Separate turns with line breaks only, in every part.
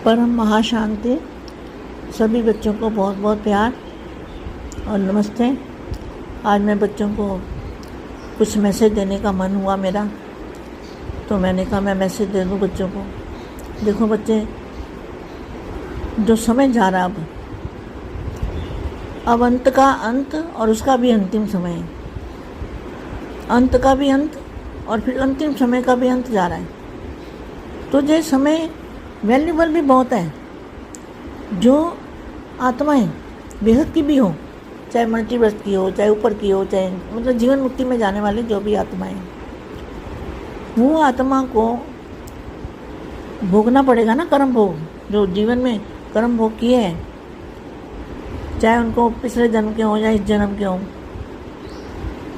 परम महाशांति। सभी बच्चों को बहुत बहुत प्यार और नमस्ते। आज मैं बच्चों को कुछ मैसेज देने का मन हुआ मेरा, तो मैंने कहा मैं मैसेज दे दूं बच्चों को। देखो बच्चे, जो समय जा रहा अब अंत का अंत और उसका भी अंतिम समय है। अंत का भी अंत और फिर अंतिम समय का भी अंत जा रहा है। तो ये समय वैल्यूबल भी बहुत है। जो आत्माएं बेहद की भी हो, चाहे मल्टीवर्स की हो, चाहे ऊपर की हो, चाहे मतलब जीवन मुक्ति में जाने वाले जो भी आत्माएं, वो आत्मा को भोगना पड़ेगा ना, कर्म भोग। जो जीवन में कर्म भोग किए हैं, चाहे उनको पिछले जन्म के हों या इस जन्म के हों,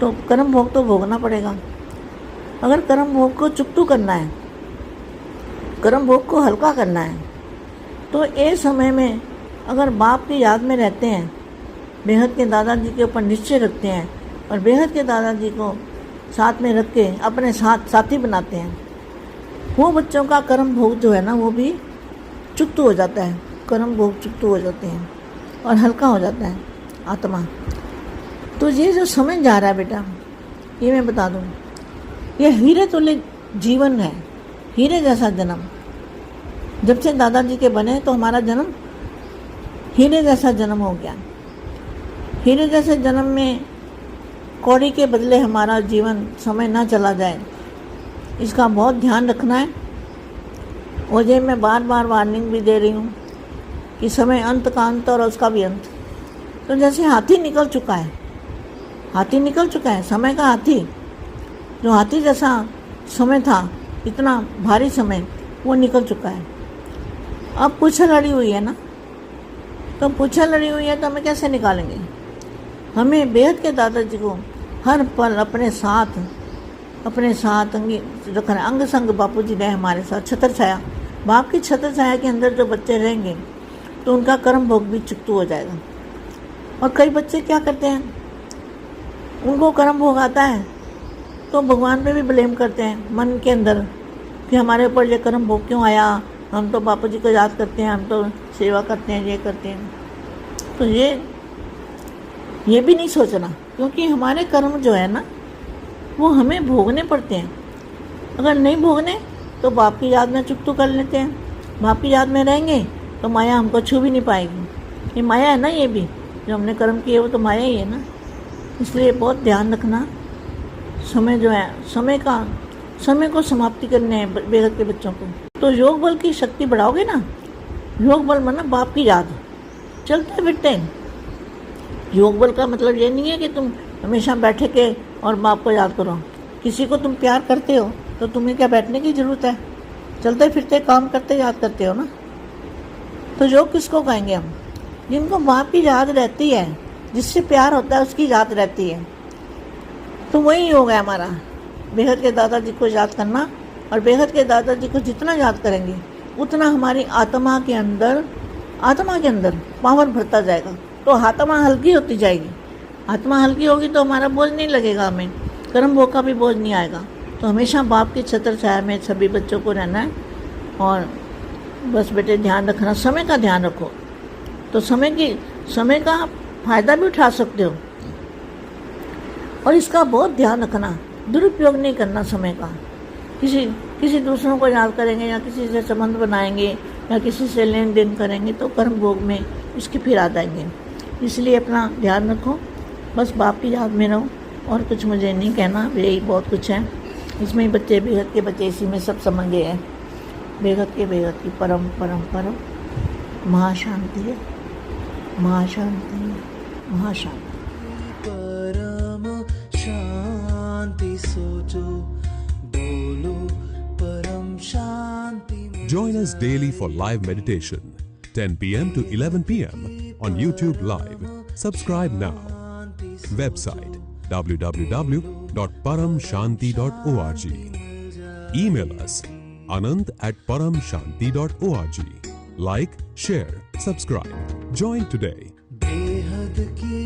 तो कर्म भोग तो भोगना पड़ेगा। अगर कर्म भोग को चुकतू करना है, कर्म भोग को हल्का करना है, तो इस समय में अगर बाप की याद में रहते हैं, बेहद के दादाजी के ऊपर निश्चय रखते हैं और बेहद के दादाजी को साथ में रख के अपने साथी बनाते हैं, वो बच्चों का कर्म भोग जो है ना, वो भी चुकतू हो जाता है। कर्म भोग चुकतू हो जाते हैं और हल्का हो जाता है आत्मा। तो ये जो समय जा रहा है बेटा, ये मैं बता दूँ, ये हीरे तुल्य जीवन है, हीरे जैसा जन्म। जब से दादाजी के बने तो हमारा जन्म हीरे जैसा जन्म हो गया। हीरे जैसे जन्म में कौड़ी के बदले हमारा जीवन समय ना चला जाए, इसका बहुत ध्यान रखना है। और ये मैं बार बार वार्निंग भी दे रही हूँ कि समय अंत का अंत और उसका भी अंत। तो जैसे हाथी निकल चुका है, हाथी निकल चुका है, समय का हाथी, जो हाथी जैसा समय था, इतना भारी समय, वो निकल चुका है। अब पूछल लड़ी हुई है ना, तो पूछल लड़ी हुई है तो हमें कैसे निकालेंगे? हमें बेहद के दादाजी को हर पल अपने साथ रखना। अंग संग बापू जी रहे हमारे साथ, छत्र छाया, बाप की छत्र छाया के अंदर जो बच्चे रहेंगे तो उनका कर्म भोग भी चुकतू हो जाएगा। और कई बच्चे क्या करते हैं, उनको कर्म भोग आता है तो भगवान पे भी ब्लेम करते हैं मन के अंदर कि हमारे ऊपर ये कर्म भोग क्यों आया, हम तो बापू जी को याद करते हैं, हम तो सेवा करते हैं, ये करते हैं। तो ये भी नहीं सोचना, क्योंकि हमारे कर्म जो है ना, वो हमें भोगने पड़ते हैं। अगर नहीं भोगने तो बाप की याद में चुकतू कर लेते हैं। बाप की याद में रहेंगे तो माया हमको छू भी नहीं पाएगी। ये माया है ना, ये भी जो हमने कर्म किए वो तो माया ही है ना। इसलिए बहुत ध्यान रखना। समय जो है, समय को समाप्ति करने हैं बेहद के बच्चों को। तो योग बल की शक्ति बढ़ाओगे ना, योग बल माना बाप की याद, चलते फिरते हैं। योग बल का मतलब ये नहीं है कि तुम हमेशा बैठे के और बाप को याद करो। किसी को तुम प्यार करते हो तो तुम्हें क्या बैठने की ज़रूरत है? चलते फिरते काम करते याद करते हो ना। तो योग किसको कहेंगे हम? जिनको बाप की याद रहती है, जिससे प्यार होता है उसकी याद रहती है, तो वही योग है हमारा। बेहद के दादाजी को याद करना, और बेहद के दादाजी को जितना याद करेंगे उतना हमारी आत्मा के अंदर पावर भरता जाएगा। तो आत्मा हल्की होती जाएगी। आत्मा हल्की होगी तो हमारा बोझ नहीं लगेगा, हमें कर्म भोग का भी बोझ नहीं आएगा। तो हमेशा बाप की छत्र छाया में सभी बच्चों को रहना है। और बस बेटे ध्यान रखना, समय का ध्यान रखो। तो समय का फ़ायदा भी उठा सकते हो, और इसका बहुत ध्यान रखना, दुरुपयोग नहीं करना समय का। किसी दूसरों को याद करेंगे या किसी से संबंध बनाएंगे या किसी से लेन देन करेंगे तो कर्म भोग में इसके फिर आ जाएंगे। इसलिए अपना ध्यान रखो, बस बाप की याद में रहो। और कुछ मुझे नहीं कहना, यही बहुत कुछ है। इसमें ही बच्चे, बेहद के बच्चे इसी में सब समझ गए हैं। बेहद की परम महाशांति है, महाशांति, महाशांति।
परम शांति सोचो, बोलो परम शांति।
Join us daily for live meditation, 10 p.m. to 11 p.m. on YouTube Live. Subscribe now. Website www.paramshanti.org. Email us anand@paramshanti.org. Like, share, subscribe. Join today.
बेहद की